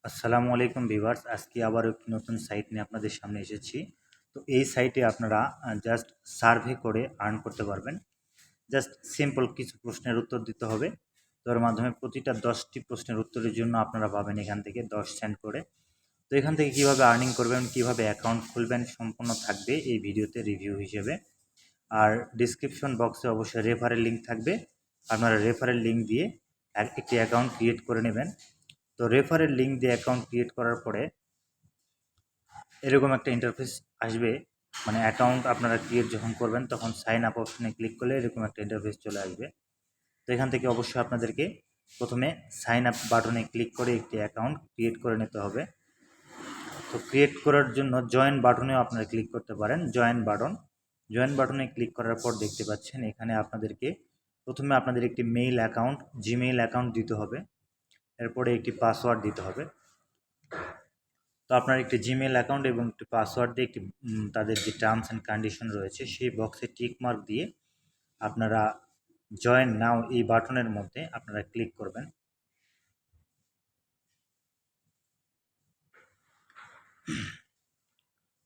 আসসালামু আলাইকুম ভিউয়ার্স, আজকে আবার একটি নতুন সাইট নিয়ে আপনাদের সামনে এসেছি। তো এই সাইটে আপনারা জাস্ট সার্ভে করে আর্ন করতে পারবেন। জাস্ট সিম্পল কিছু প্রশ্নের উত্তর দিতে হবে। তো এর মাধ্যমে প্রতিটা 10টি প্রশ্নের উত্তরের জন্য আপনারা পাবেন এখান থেকে 10 সেন্ট করে। তো এখান থেকে কিভাবে আর্নিং করবেন, কিভাবে অ্যাকাউন্ট খুলবেন সম্পূর্ণ থাকবে এই ভিডিওতে রিভিউ হিসেবে। আর ডিসক্রিপশন বক্সে অবশ্যই রেফারেল লিঙ্ক থাকবে। আপনারা রেফারেল লিঙ্ক দিয়ে একটি অ্যাকাউন্ট ক্রিয়েট করে নেবেন। তো রেফারেল লিঙ্ক দিয়ে অ্যাকাউন্ট ক্রিয়েট করার পরে এরকম একটা ইন্টারফেস আসবে। মানে অ্যাকাউন্ট আপনারা ক্রিয়েট যখন করবেন তখন সাইন আপ অপশনে ক্লিক করলে এরকম একটা ইন্টারফেস চলে আসবে। তো এখান থেকে অবশ্যই আপনাদেরকে প্রথমে সাইন আপ বাটনে ক্লিক করে একটি অ্যাকাউন্ট ক্রিয়েট করে নিতে হবে। তো ক্রিয়েট করার জন্য জয়েন বাটনেও আপনারা ক্লিক করতে পারেন। জয়েন বাটনে ক্লিক করার পর দেখতে পাচ্ছেন এখানে আপনাদেরকে প্রথমে আপনাদের একটি মেইল অ্যাকাউন্ট, জিমেইল অ্যাকাউন্ট দিতে হবে। এরপরে একটি পাসওয়ার্ড দিতে হবে। তো আপনার একটি জিমেল অ্যাকাউন্ট এবং একটি পাসওয়ার্ড দিয়ে একটি তাদের যে টার্মস অ্যান্ড কন্ডিশন রয়েছে সেই বক্সে টিক মার্ক দিয়ে আপনারা জয়েন নাও এই বাটনের মধ্যে আপনারা ক্লিক করবেন।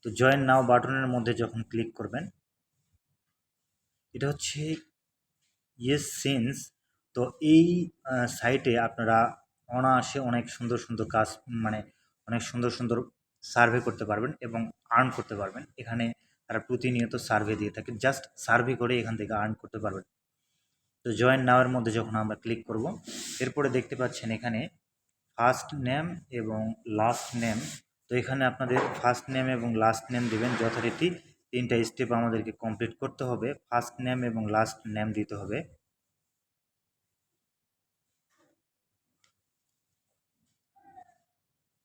তো জয়েন নাও বাটনের মধ্যে যখন ক্লিক করবেন, এটা হচ্ছে ইয়েস সিন্স। তো এই সাইটে আপনারা অনায়াসে অনেক সুন্দর সুন্দর কাজ, মানে অনেক সুন্দর সুন্দর সার্ভে করতে পারবেন এবং আর্ন করতে পারবেন। এখানে তারা প্রতিনিয়ত সার্ভে দিয়ে থাকে, জাস্ট সার্ভে করে এখান থেকে আর্ন করতে পারবেন। তো জয়েন নাওয়ের মধ্যে যখন আমরা ক্লিক করব, এরপরে দেখতে পাচ্ছেন এখানে ফার্স্ট নেম এবং লাস্ট নেম। তো এখানে আপনাদের ফার্স্ট নেম এবং লাস্ট নেম দেবেন যথারীতি। 3টা স্টেপ আমাদেরকে কমপ্লিট করতে হবে। ফার্স্ট নেম এবং লাস্ট নেম দিতে হবে।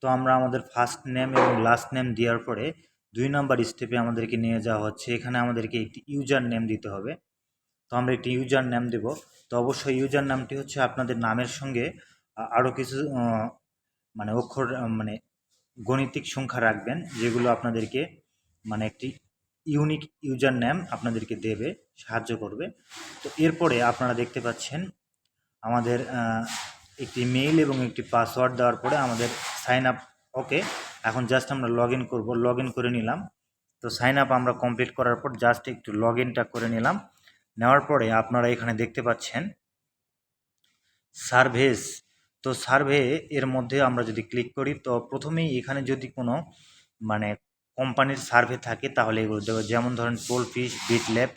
তো আমরা আমাদের ফার্স্ট নেম এবং লাস্ট নেম দেওয়ার পরে 2 নাম্বার স্টেপে আমাদেরকে নিয়ে যাওয়া হচ্ছে। এখানে আমাদেরকে একটি ইউজার নেম দিতে হবে। তো আমরা একটি ইউজার নেম দেব। তো অবশ্যই ইউজার নামটি হচ্ছে আপনাদের নামের সঙ্গে আরও কিছু মানে অক্ষর, মানে গণিতিক সংখ্যা রাখবেন, যেগুলো আপনাদেরকে মানে একটি ইউনিক ইউজার নেম আপনাদেরকে দেবে, সাহায্য করবে। তো এরপরে আপনারা দেখতে পাচ্ছেন আমাদের একটি মেইল এবং একটি পাসওয়ার্ড দেওয়ার পরে আমাদের সাইন আপ ওকে। এখন জাস্ট আমরা লগ ইন করবো। লগ ইন করে নিলাম। তো সাইন আপ আমরা কমপ্লিট করার পর জাস্ট একটু লগ ইনটা করে নিলাম। নেওয়ার পরে আপনারা এখানে দেখতে পাচ্ছেন সার্ভেস। তো সার্ভে এর মধ্যে আমরা যদি ক্লিক করি, তো প্রথমেই এখানে যদি কোনো মানে কোম্পানির সার্ভে থাকে তাহলে এগুলো দেবো। যেমন ধরেন টোলফিশ, বিটল্যাব,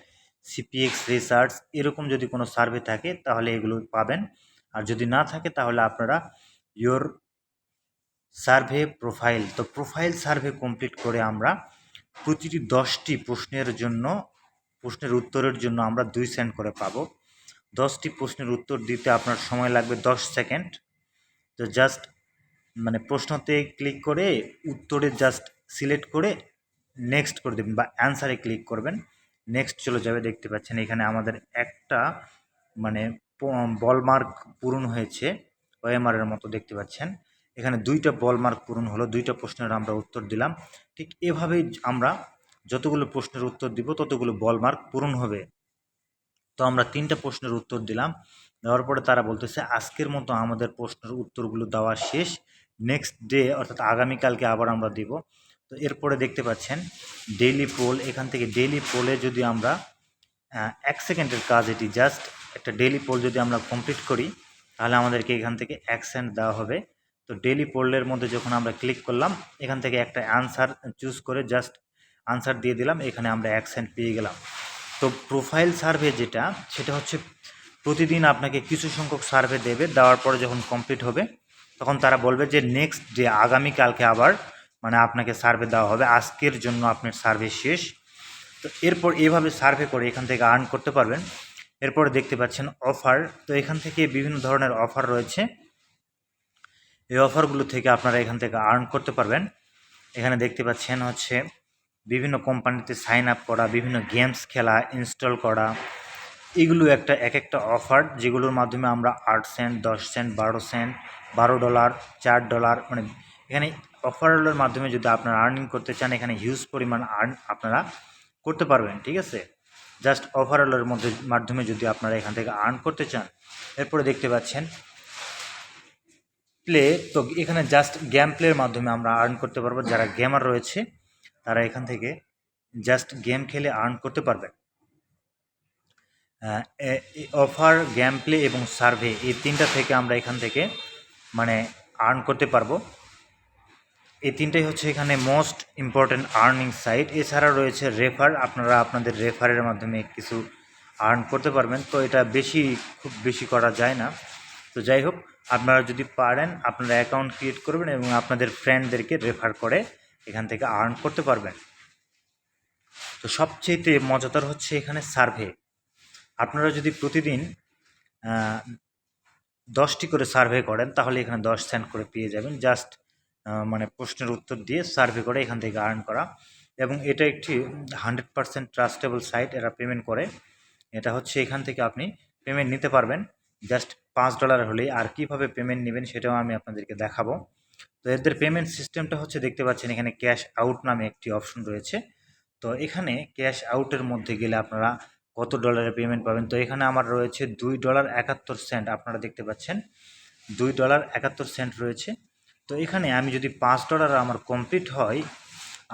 সিপিএক্স রিসার্চ, এরকম যদি কোনো সার্ভে থাকে তাহলে এগুলো পাবেন। আর যদি না থাকে তাহলে আপনারা ইয়োর সার্ভে প্রোফাইল, তো প্রোফাইল সার্ভে কমপ্লিট করে আমরা প্রতিটি 10টি প্রশ্নের উত্তরের জন্য আমরা 2 সেন্ট করে পাবো। 10টি প্রশ্নের উত্তর দিতে আপনার সময় লাগবে 10 সেকেন্ড। তো জাস্ট মানে প্রশ্নতে ক্লিক করে উত্তরে জাস্ট সিলেক্ট করে নেক্সট করে দেবেন বা অ্যান্সারে ক্লিক করবেন। নেক্সট চলে যাবে। দেখতে পাচ্ছেন এখানে আমাদের একটা মানে বল মার্ক পূরণ হয়েছে, ওএমআরের মতো দেখতে পাচ্ছেন। এখানে 2টা বল মার্ক পূরণ হলো, 2টা প্রশ্নের আমরা উত্তর দিলাম। ঠিক এভাবেই আমরা যতগুলো প্রশ্নের উত্তর দিব ততগুলো বল মার্ক পূরণ হবে। তো আমরা 3টা প্রশ্নের উত্তর দিলাম। দেওয়ার পরে তারা বলতেছে আজকের মতো আমাদের প্রশ্নের উত্তরগুলো দেওয়া শেষ, নেক্সট ডে অর্থাৎ আগামীকালকে আবার আমরা দিব। তো এরপরে দেখতে পাচ্ছেন ডেইলি পোল। এখান থেকে ডেইলি পোলে যদি আমরা 1 সেকেন্ডের কাজ, এটি জাস্ট একটা ডেইলি পোল যদি আমরা কমপ্লিট করি তাহলে আমাদেরকে এখান থেকে 1 সেন্ট দেওয়া হবে। তো ডেইলি পোলের মধ্যে যখন আমরা ক্লিক করলাম, এখান থেকে একটা অ্যান্সার চুজ করে জাস্ট আনসার দিয়ে দিলাম, এখানে আমরা 1 সেন্ট পেয়ে গেলাম। তো প্রোফাইল সার্ভে যেটা, সেটা হচ্ছে প্রতিদিন আপনাকে কিছু সংখ্যক সার্ভে দেবে। দেওয়ার পরে যখন কমপ্লিট হবে তখন তারা বলবে যে নেক্সট ডে আগামীকালকে আবার মানে আপনাকে সার্ভে দেওয়া হবে, আজকের জন্য আপনার সার্ভে শেষ। তো এরপর এভাবে সার্ভে করে এখান থেকে আর্ন করতে পারবেন। এরপরে দেখতে পাচ্ছেন অফার। তো এখান থেকে বিভিন্ন ধরনের অফার রয়েছে। এই অফারগুলো থেকে আপনারা এখান থেকে আর্ন করতে পারবেন। এখানে দেখতে পাচ্ছেন হচ্ছে বিভিন্ন কোম্পানিতে সাইন আপ করা, বিভিন্ন গেমস খেলা, ইনস্টল করা, এগুলো এক একটা অফার, যেগুলোর মাধ্যমে আমরা 8 সেন্ট, 10 সেন্ট, 12 সেন্ট, $12, $4, মানে এখানে অফারগুলোর মাধ্যমে যদি আপনারা আর্নিং করতে চান এখানে হিউজ পরিমাণ আর্ন আপনারা করতে পারবেন। ঠিক আছে, জাস্ট অফারগুলোর মাধ্যমে যদি আপনারা এখান থেকে আর্ন করতে চান। এরপরে দেখতে পাচ্ছেন প্লে, তো এখানে জাস্ট গেম প্লের মাধ্যমে আমরা আর্ন করতে পারবো। যারা গেমার রয়েছে তারা এখান থেকে জাস্ট গেম খেলে আর্ন করতে পারবেন। অফার, গেম প্লে এবং সার্ভে এই তিনটা থেকে আমরা এখান থেকে মানে আর্ন করতে পারবো। এই তিনটাই হচ্ছে এখানে মোস্ট ইম্পর্ট্যান্ট আর্নিং সাইট। এছাড়া রয়েছে রেফার, আপনারা আপনাদের রেফারের মাধ্যমে কিছু আর্ন করতে পারবেন। তো এটা খুব বেশি করা যায় না। তো যাই হোক, আপনারা যদি পারেন আপনারা অ্যাকাউন্ট ক্রিয়েট করবেন এবং আপনাদের ফ্রেন্ডদেরকে রেফার করে এখান থেকে আর্ন করতে পারবেন। তো সবচেয়ে মজাদার হচ্ছে এখানে সার্ভে। আপনারা যদি প্রতিদিন 10টি করে সার্ভে করেন তাহলে এখানে 10 সেন্ট করে পেয়ে যাবেন। জাস্ট মানে প্রশ্নের উত্তর দিয়ে সার্ভে করে এখান থেকে আর্ন করা। এবং এটা একটি 100% ট্রাস্টেবল সাইট, এরা পেমেন্ট করে। এটা হচ্ছে এখান থেকে আপনি পেমেন্ট নিতে পারবেন জাস্ট $5 হলেই। আর কীভাবে পেমেন্ট নেবেন সেটাও আমি আপনাদেরকে দেখাবো। তো এদের পেমেন্ট সিস্টেমটা হচ্ছে, দেখতে পাচ্ছেন এখানে ক্যাশ আউট নামে একটি অপশন রয়েছে। তো এখানে ক্যাশ আউটের মধ্যে গেলে আপনারা কত ডলারের পেমেন্ট পাবেন। তো এখানে আমার রয়েছে $2.71। আপনারা দেখতে পাচ্ছেন $2.71 রয়েছে। তো এখানে আমি যদি $5 আমার কমপ্লিট হয়,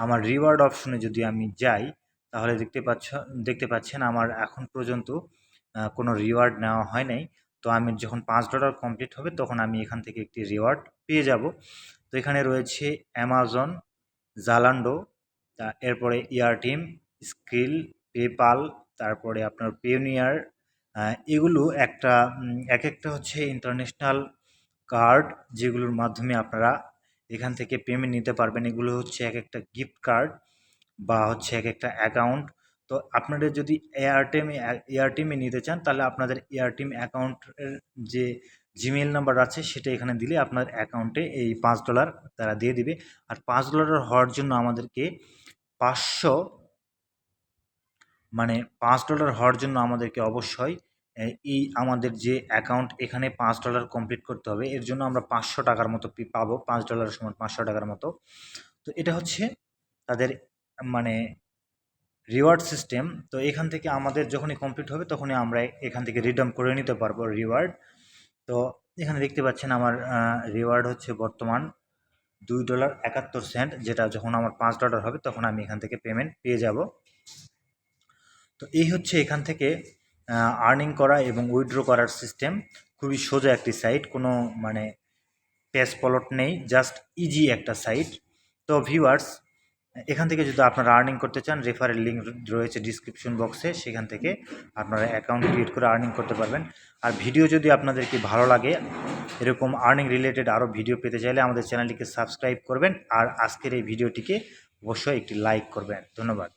আমার রিওয়ার্ড অপশনে যদি আমি যাই তাহলে দেখতে পাচ্ছেন আমার এখন পর্যন্ত কোনো রিওয়ার্ড নেওয়া হয় নাই। তো আমি যখন $5 কমপ্লিট হবে তখন আমি এখান থেকে একটি রিওয়ার্ড পেয়ে যাব। তো এখানে রয়েছে অ্যামাজন, জালান্ডো, এরপরে এয়ারটিম, স্কিল, পেপাল, তারপরে আপনার পেওনিয়ার। এগুলো এক একটা হচ্ছে ইন্টারন্যাশনাল কার্ড, যেগুলোর মাধ্যমে আপনারা এখান থেকে পেমেন্ট নিতে পারবেন। এগুলো হচ্ছে এক একটা গিফট কার্ড বা হচ্ছে এক একটা অ্যাকাউন্ট। তো আপনাদের যদি এয়ারটিমে নিতে চান তাহলে আপনাদের এয়ারটিম অ্যাকাউন্টের যে জিমেইল নাম্বার আছে সেটা এখানে দিলে আপনার অ্যাকাউন্টে এই $5 তারা দিয়ে দিবে। আর $5 হওয়ার জন্য আমাদেরকে $5 হওয়ার জন্য আমাদেরকে অবশ্যই এই আমাদের যে অ্যাকাউন্ট এখানে $5 কমপ্লিট করতে হবে। এর জন্য আমরা $500 মতো পাবো। $5 সমান $500 মতো। তো এটা হচ্ছে তাদের মানে রিওয়ার্ড সিস্টেম। তো এখান থেকে আমাদের যখনই কমপ্লিট হবে তখনই আমরা এখান থেকে রিডিম করে নিতে পারবো রিওয়ার্ড। তো এখানে দেখতে পাচ্ছেন আমার রিওয়ার্ড হচ্ছে বর্তমান $2.71, যেটা যখন আমার $5 হবে তখন আমি এখান থেকে পেমেন্ট পেয়ে যাব। তো এই হচ্ছে এখান থেকে আর্নিং করা এবং উইথড্র করার সিস্টেম। খুবই সোজা একটি সাইট, কোনো মানে পেজ প্লট নেই, জাস্ট ইজি একটা সাইট। তো ভিউয়ার্স, এখান থেকে যদি আপনারা আর্নিং করতে চান, রেফারেল লিঙ্ক রয়েছে ডিসক্রিপশন বক্সে, সেখান থেকে আপনারা অ্যাকাউন্ট ক্রিয়েট করে আর্নিং করতে পারবেন। আর ভিডিও যদি আপনাদেরকে ভালো লাগে, এরকম আর্নিং রিলেটেড আরও ভিডিও পেতে চাইলে আমাদের চ্যানেলটিকে সাবস্ক্রাইব করবেন। আর আজকের এই ভিডিওটিকে অবশ্যই একটি লাইক করবেন। ধন্যবাদ।